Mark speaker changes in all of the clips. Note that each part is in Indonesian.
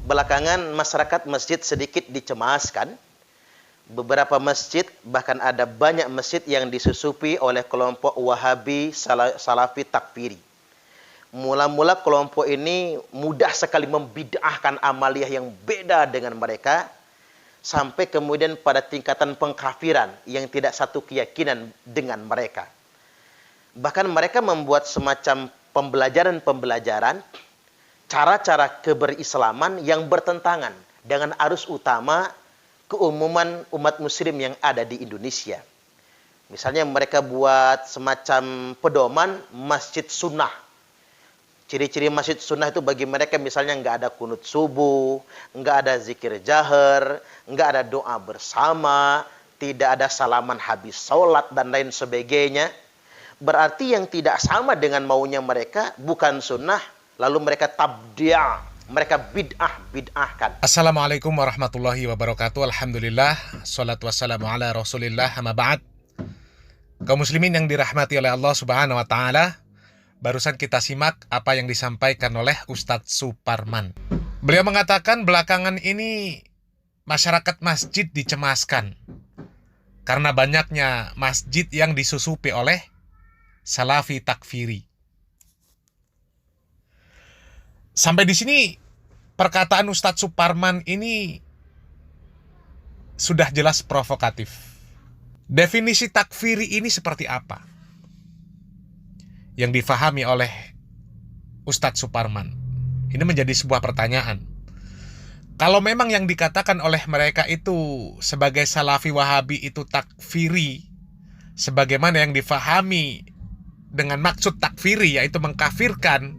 Speaker 1: Belakangan masyarakat masjid sedikit dicemaskan. Beberapa masjid, bahkan ada banyak masjid yang disusupi oleh kelompok Wahabi Salafi Takfiri. Mula-mula kelompok ini mudah sekali membid'ahkan amaliyah yang beda dengan mereka, sampai kemudian pada tingkatan pengkafiran yang tidak satu keyakinan dengan mereka. Bahkan mereka membuat semacam pembelajaran-pembelajaran, cara-cara keberislaman yang bertentangan dengan arus utama keumuman umat muslim yang ada di Indonesia. Misalnya mereka buat semacam pedoman masjid sunnah. Ciri-ciri masjid sunnah itu bagi mereka misalnya nggak ada kunut subuh, nggak ada zikir jahar, nggak ada doa bersama, tidak ada salaman habis sholat dan lain sebagainya. Berarti yang tidak sama dengan maunya mereka bukan sunnah, lalu mereka tabdi', mereka bid'ahkan.
Speaker 2: Assalamualaikum warahmatullahi wabarakatuh. Alhamdulillah, salatu wassalamu ala rasulillah, amma ba'd. Kaum muslimin yang dirahmati oleh Allah subhanahu wa ta'ala, barusan kita simak apa yang disampaikan oleh Ustadz Suparman. Beliau mengatakan belakangan ini masyarakat masjid dicemaskan karena banyaknya masjid yang disusupi oleh Salafi Takfiri. Sampai di sini perkataan Ustadz Suparman ini sudah jelas provokatif. Definisi takfiri ini seperti apa yang difahami oleh Ustadz Suparman? Ini menjadi sebuah pertanyaan. Kalau memang yang dikatakan oleh mereka itu sebagai Salafi Wahabi itu takfiri, sebagaimana yang difahami dengan maksud takfiri, yaitu mengkafirkan,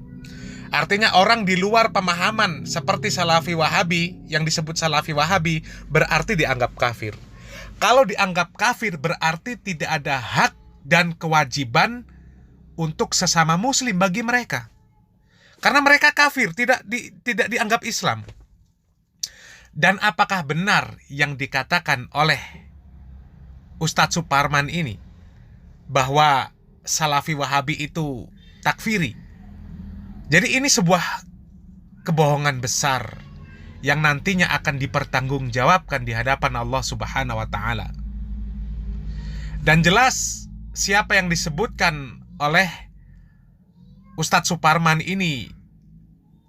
Speaker 2: artinya orang di luar pemahaman seperti Salafi Wahabi, yang disebut Salafi Wahabi, berarti dianggap kafir. Kalau dianggap kafir berarti tidak ada hak dan kewajiban untuk sesama muslim bagi mereka. Karena mereka kafir, tidak dianggap Islam. Dan apakah benar yang dikatakan oleh Ustadz Suparman ini bahwa Salafi Wahabi itu takfiri? Jadi ini sebuah kebohongan besar yang nantinya akan dipertanggungjawabkan di hadapan Allah Subhanahu wa taala. Dan jelas siapa yang disebutkan oleh Ustadz Suparman ini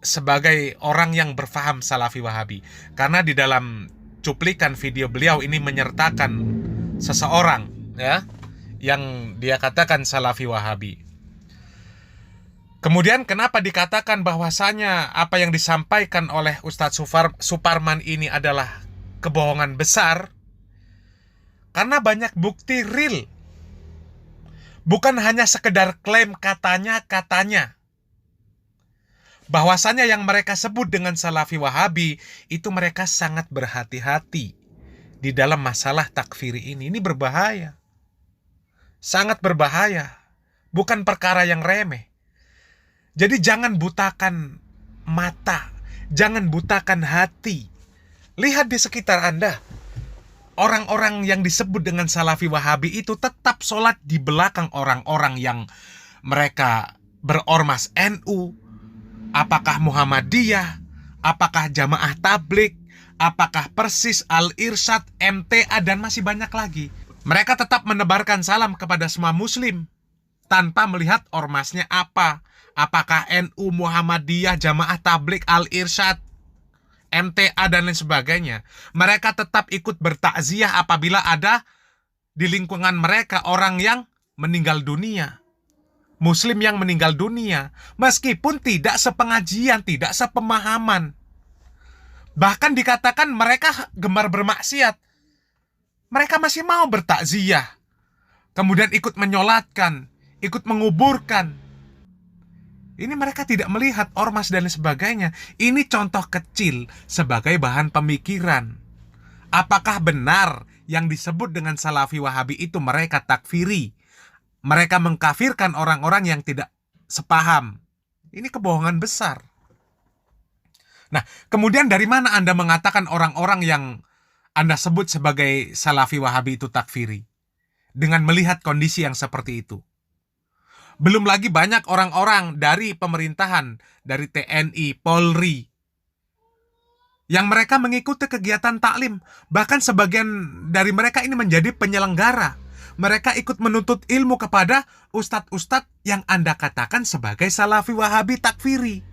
Speaker 2: sebagai orang yang berfaham Salafi Wahabi, karena di dalam cuplikan video beliau ini menyertakan seseorang ya yang dia katakan Salafi Wahabi. Kemudian kenapa dikatakan bahwasanya apa yang disampaikan oleh Ustadz Suparman ini adalah kebohongan besar? Karena banyak bukti real. Bukan hanya sekedar klaim katanya. Bahwasanya yang mereka sebut dengan Salafi Wahabi itu mereka sangat berhati-hati di dalam masalah takfiri ini. Ini berbahaya. Sangat berbahaya. Bukan perkara yang remeh. Jadi jangan butakan mata, jangan butakan hati. Lihat di sekitar Anda, orang-orang yang disebut dengan Salafi Wahabi itu tetap sholat di belakang orang-orang yang mereka berormas NU, apakah Muhammadiyah, apakah Jamaah Tabligh, apakah Persis, Al-Irsyad, MTA, dan masih banyak lagi. Mereka tetap menebarkan salam kepada semua muslim tanpa melihat ormasnya apa. Apakah NU, Muhammadiyah, Jamaah Tabligh, Al-Irsyad, MTA, dan lain sebagainya. Mereka tetap ikut bertakziah apabila ada di lingkungan mereka orang yang meninggal dunia. Muslim yang meninggal dunia. Meskipun tidak sepengajian, tidak sepemahaman. Bahkan dikatakan mereka gemar bermaksiat. Mereka masih mau bertakziah. Kemudian ikut menyolatkan, ikut menguburkan. Ini mereka tidak melihat ormas dan sebagainya. Ini contoh kecil sebagai bahan pemikiran. Apakah benar yang disebut dengan Salafi Wahabi itu mereka takfiri? Mereka mengkafirkan orang-orang yang tidak sepaham. Ini kebohongan besar. Nah, kemudian dari mana Anda mengatakan orang-orang yang Anda sebut sebagai Salafi Wahabi itu takfiri? Dengan melihat kondisi yang seperti itu. Belum lagi banyak orang-orang dari pemerintahan, dari TNI, Polri, yang mereka mengikuti kegiatan taklim. Bahkan sebagian dari mereka ini menjadi penyelenggara. Mereka ikut menuntut ilmu kepada ustadz-ustadz yang Anda katakan sebagai Salafi Wahabi takfiri.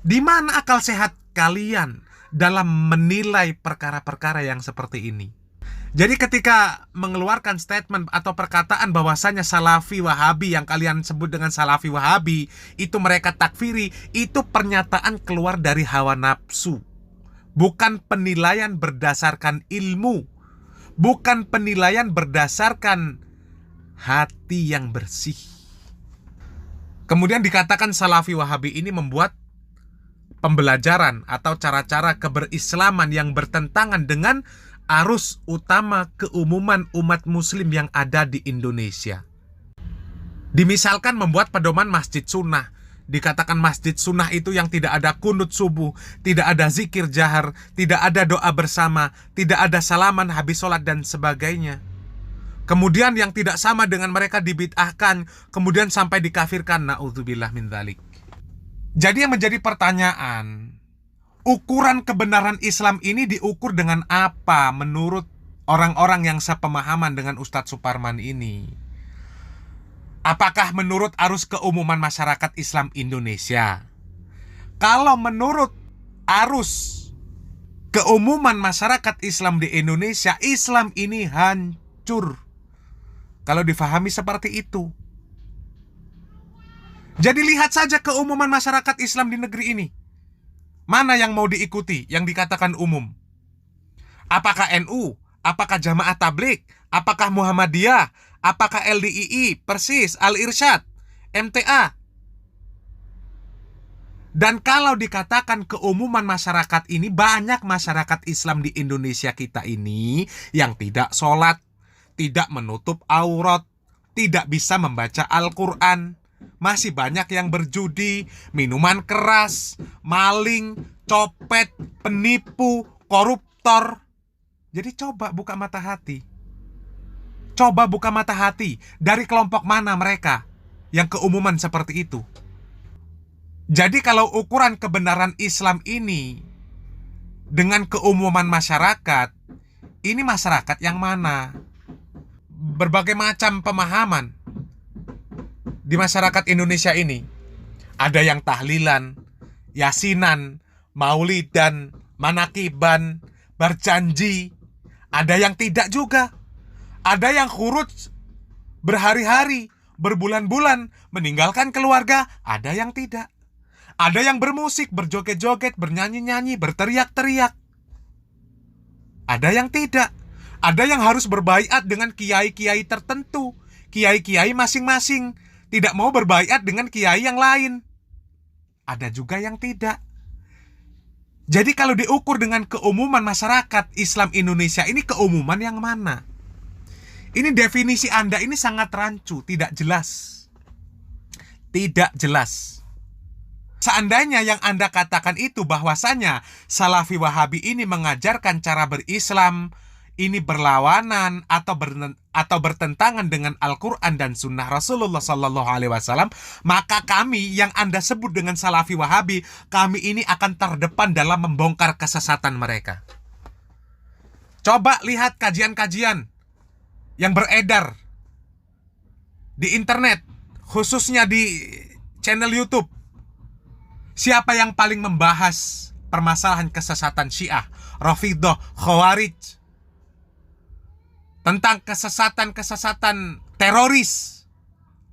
Speaker 2: Di mana akal sehat kalian dalam menilai perkara-perkara yang seperti ini? Jadi ketika mengeluarkan statement atau perkataan bahwasanya Salafi Wahabi yang kalian sebut dengan Salafi Wahabi itu mereka takfiri, itu pernyataan keluar dari hawa nafsu. Bukan penilaian berdasarkan ilmu, bukan penilaian berdasarkan hati yang bersih. Kemudian dikatakan Salafi Wahabi ini membuat pembelajaran atau cara-cara keberislaman yang bertentangan dengan arus utama keumuman umat muslim yang ada di Indonesia. Dimisalkan membuat pedoman masjid sunnah. Dikatakan masjid sunnah itu yang tidak ada kunut subuh, tidak ada zikir jahar, tidak ada doa bersama, tidak ada salaman habis sholat dan sebagainya. Kemudian yang tidak sama dengan mereka dibid'ahkan, kemudian sampai dikafirkan. Na'udzubillah min dzalik. Jadi yang menjadi pertanyaan, ukuran kebenaran Islam ini diukur dengan apa menurut orang-orang yang sepemahaman dengan Ustadz Suparman ini? Apakah menurut arus keumuman masyarakat Islam Indonesia? Kalau menurut arus keumuman masyarakat Islam di Indonesia, Islam ini hancur. Kalau difahami seperti itu. Jadi lihat saja keumuman masyarakat Islam di negeri ini. Mana yang mau diikuti, yang dikatakan umum? Apakah NU? Apakah Jamaah Tabligh? Apakah Muhammadiyah? Apakah LDII, Persis, Al-Irsyad, MTA? Dan kalau dikatakan keumuman masyarakat ini, banyak masyarakat Islam di Indonesia kita ini yang tidak sholat, tidak menutup aurat, tidak bisa membaca Al-Quran. Masih banyak yang berjudi, minuman keras, maling, copet, penipu, koruptor. Jadi coba buka mata hati. Coba buka mata hati. Dari kelompok mana mereka yang keumuman seperti itu? Jadi kalau ukuran kebenaran Islam ini dengan keumuman masyarakat, ini masyarakat yang mana? Berbagai macam pemahaman di masyarakat Indonesia ini. Ada yang tahlilan, yasinan, maulidan, manakiban, berjanji. Ada yang tidak juga. Ada yang khurut berhari-hari, berbulan-bulan, meninggalkan keluarga. Ada yang tidak. Ada yang bermusik, berjoget-joget, bernyanyi-nyanyi, berteriak-teriak. Ada yang tidak. Ada yang harus berbaiat dengan kiai-kiai tertentu. Kiai-kiai masing-masing. Tidak mau berbaiat dengan kiai yang lain. Ada juga yang tidak. Jadi kalau diukur dengan keumuman masyarakat Islam Indonesia ini, keumuman yang mana? Ini definisi Anda ini sangat rancu, tidak jelas. Tidak jelas. Seandainya yang Anda katakan itu bahwasanya Salafi Wahabi ini mengajarkan cara berislam, ini berlawanan atau bertentangan dengan Al-Quran dan Sunnah Rasulullah SAW, maka kami yang Anda sebut dengan Salafi Wahabi, kami ini akan terdepan dalam membongkar kesesatan mereka. Coba lihat kajian-kajian yang beredar di internet, khususnya di channel YouTube. Siapa yang paling membahas permasalahan kesesatan Syiah, Rafidhah, Khawarij, tentang kesesatan-kesesatan teroris?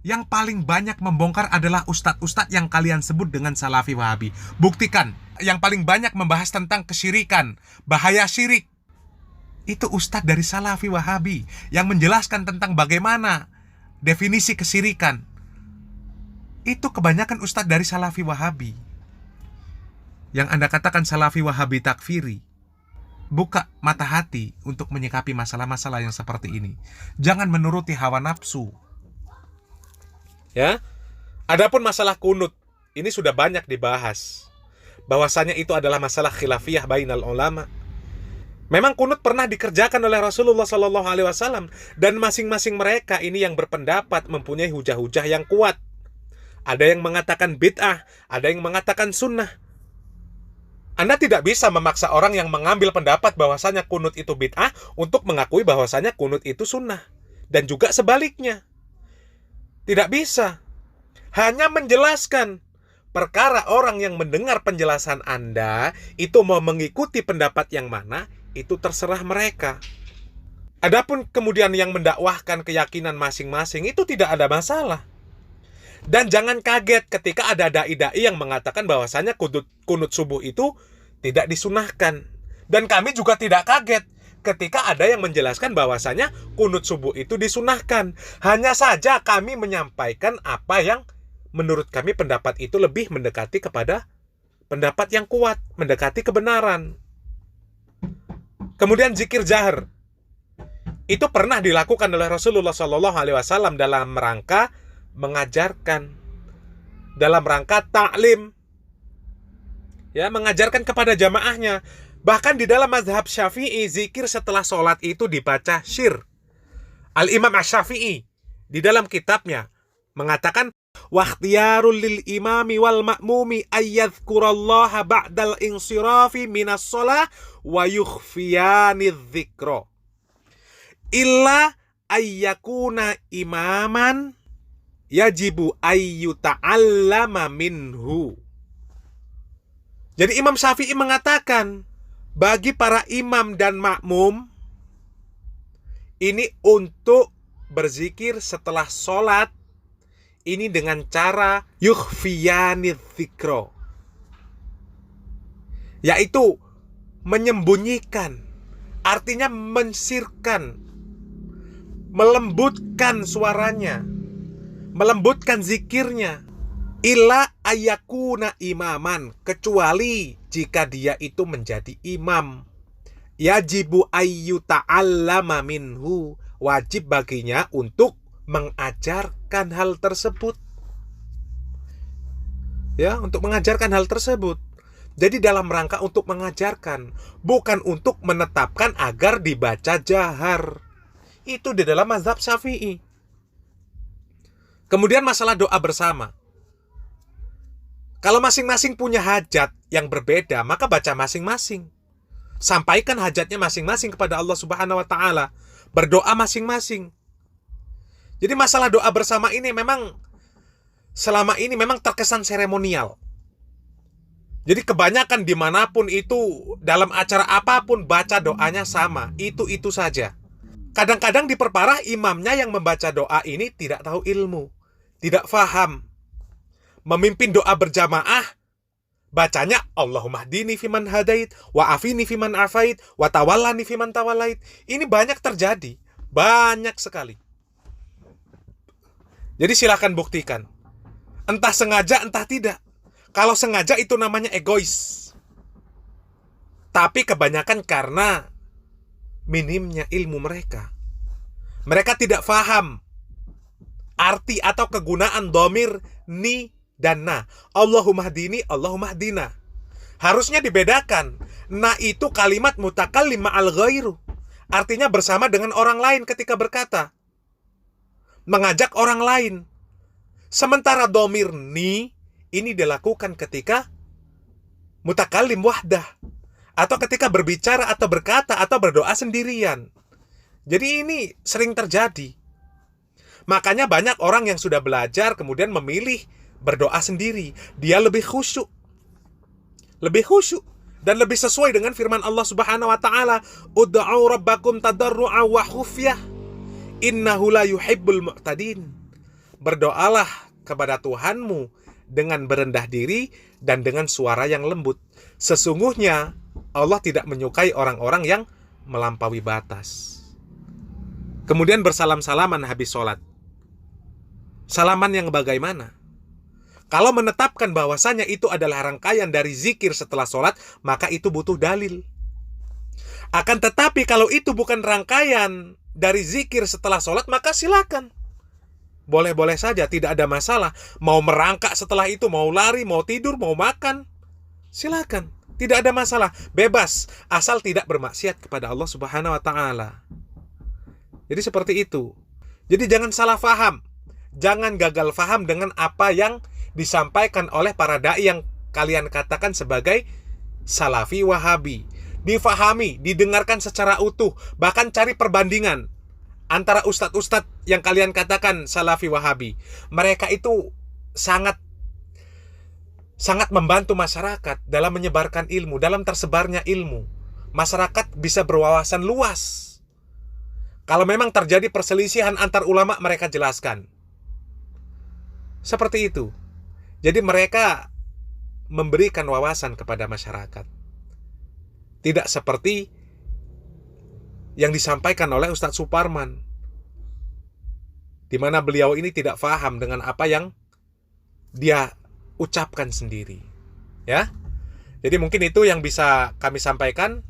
Speaker 2: Yang paling banyak membongkar adalah ustadz-ustadz yang kalian sebut dengan Salafi Wahabi. Buktikan. Yang paling banyak membahas tentang kesyirikan, bahaya syirik, itu ustadz dari Salafi Wahabi yang menjelaskan tentang bagaimana definisi kesyirikan. Itu kebanyakan ustadz dari Salafi Wahabi. Yang Anda katakan Salafi Wahabi takfiri. Buka mata hati untuk menyikapi masalah-masalah yang seperti ini. Jangan menuruti hawa nafsu. Ya. Adapun masalah kunut, ini sudah banyak dibahas. Bahwasanya itu adalah masalah khilafiyah bainal ulama. Memang kunut pernah dikerjakan oleh Rasulullah SAW, dan masing-masing mereka ini yang berpendapat mempunyai hujah-hujah yang kuat. Ada yang mengatakan bid'ah, ada yang mengatakan sunnah. Anda tidak bisa memaksa orang yang mengambil pendapat bahwasanya kunut itu bid'ah untuk mengakui bahwasanya kunut itu sunnah. Dan juga sebaliknya. Tidak bisa. Hanya menjelaskan. Perkara orang yang mendengar penjelasan Anda itu mau mengikuti pendapat yang mana, itu terserah mereka. Adapun kemudian yang mendakwahkan keyakinan masing-masing, itu tidak ada masalah. Dan jangan kaget ketika ada dai-dai yang mengatakan bahwasanya kunut subuh itu tidak disunahkan. Dan kami juga tidak kaget ketika ada yang menjelaskan bahwasanya kunut subuh itu disunahkan. Hanya saja kami menyampaikan apa yang menurut kami pendapat itu lebih mendekati kepada pendapat yang kuat, mendekati kebenaran. Kemudian zikir jahar. Itu pernah dilakukan oleh Rasulullah SAW dalam rangka mengajarkan, dalam rangka ta'lim, ya, mengajarkan kepada jamaahnya. Bahkan di dalam mazhab Syafi'i, zikir setelah sholat itu dibaca syir. Al-Imam Asy-Syafi'i di dalam kitabnya mengatakan, wakhtiyarul lil imami wal ma'mumi ayyadhkurallaha ba'dal insirafi minas sholah wa yukhfiyanidh dzikra illa ayyakuna imaman yajibu ayyuta'allama minhu. Jadi Imam Syafi'i mengatakan, bagi para imam dan makmum, ini untuk berzikir setelah sholat, ini dengan cara yukhfiyanidh dzikra, yaitu menyembunyikan, artinya mensirkan, melembutkan suaranya, melembutkan zikirnya. Illa ayakuna imaman, kecuali jika dia itu menjadi imam. Yajibu ayyuta'allama minhu, wajib baginya untuk mengajarkan hal tersebut. Ya, untuk mengajarkan hal tersebut. Jadi dalam rangka untuk mengajarkan, bukan untuk menetapkan agar dibaca jahar. Itu di dalam mazhab Syafi'i. Kemudian masalah doa bersama. Kalau masing-masing punya hajat yang berbeda, maka baca masing-masing. Sampaikan hajatnya masing-masing kepada Allah Subhanahu wa Ta'ala. Berdoa masing-masing. Jadi masalah doa bersama ini memang selama ini memang terkesan seremonial. Jadi kebanyakan dimanapun itu, dalam acara apapun, baca doanya sama. Itu saja. Kadang-kadang diperparah, imamnya yang membaca doa ini tidak tahu ilmu, tidak faham. Memimpin doa berjamaah, bacanya Allahumma hdini fiman hadait, wa afini fiman afait, wa tawallani fiman tawallait. Ini banyak terjadi, banyak sekali. Jadi silakan buktikan. Entah sengaja, entah tidak. Kalau sengaja itu namanya egois. Tapi kebanyakan karena minimnya ilmu mereka. Mereka tidak faham arti atau kegunaan dhamir ni dan na. Allahumma hdini, Allahumma hdina. Harusnya dibedakan. Na itu kalimat mutakallim ma'al ghairu. Artinya bersama dengan orang lain ketika berkata. Mengajak orang lain. Sementara dhamir ni ini dilakukan ketika mutakallim wahdah. Atau ketika berbicara atau berkata atau berdoa sendirian. Jadi ini sering terjadi. Makanya banyak orang yang sudah belajar kemudian memilih berdoa sendiri. Dia lebih khusyuk. Lebih khusyuk. Dan lebih sesuai dengan firman Allah Subhanahu wa Ta'ala. Ud'au rabbakum tadarru'a wa khufyah. Innahu la yuhibbul mu'tadin. Berdoalah kepada Tuhanmu dengan berendah diri dan dengan suara yang lembut. Sesungguhnya Allah tidak menyukai orang-orang yang melampaui batas. Kemudian bersalam-salaman habis sholat. Salaman yang bagaimana? Kalau menetapkan bahwasanya itu adalah rangkaian dari zikir setelah sholat, maka itu butuh dalil. Akan tetapi kalau itu bukan rangkaian dari zikir setelah sholat, maka silakan. Boleh-boleh saja, tidak ada masalah. Mau merangkak setelah itu, mau lari, mau tidur, mau makan, silakan. Tidak ada masalah, bebas, asal tidak bermaksiat kepada Allah Subhanahu wa Ta'ala. Jadi seperti itu. Jadi jangan salah faham. Jangan gagal faham dengan apa yang disampaikan oleh para dai yang kalian katakan sebagai Salafi Wahabi. Difahami, didengarkan secara utuh, bahkan cari perbandingan antara ustadz-ustadz yang kalian katakan Salafi Wahabi. Mereka itu sangat membantu masyarakat dalam menyebarkan ilmu, dalam tersebarnya ilmu. Masyarakat bisa berwawasan luas. Kalau memang terjadi perselisihan antar ulama, mereka jelaskan. Seperti itu. Jadi mereka memberikan wawasan kepada masyarakat. Tidak seperti yang disampaikan oleh Ustadz Suparman, di mana beliau ini tidak paham dengan apa yang dia ucapkan sendiri. Ya. Jadi mungkin itu yang bisa kami sampaikan.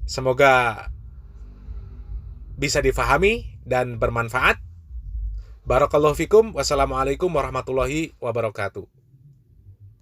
Speaker 2: Semoga bisa difahami dan bermanfaat. Barakallahu fikum. Wassalamualaikum warahmatullahi wabarakatuh.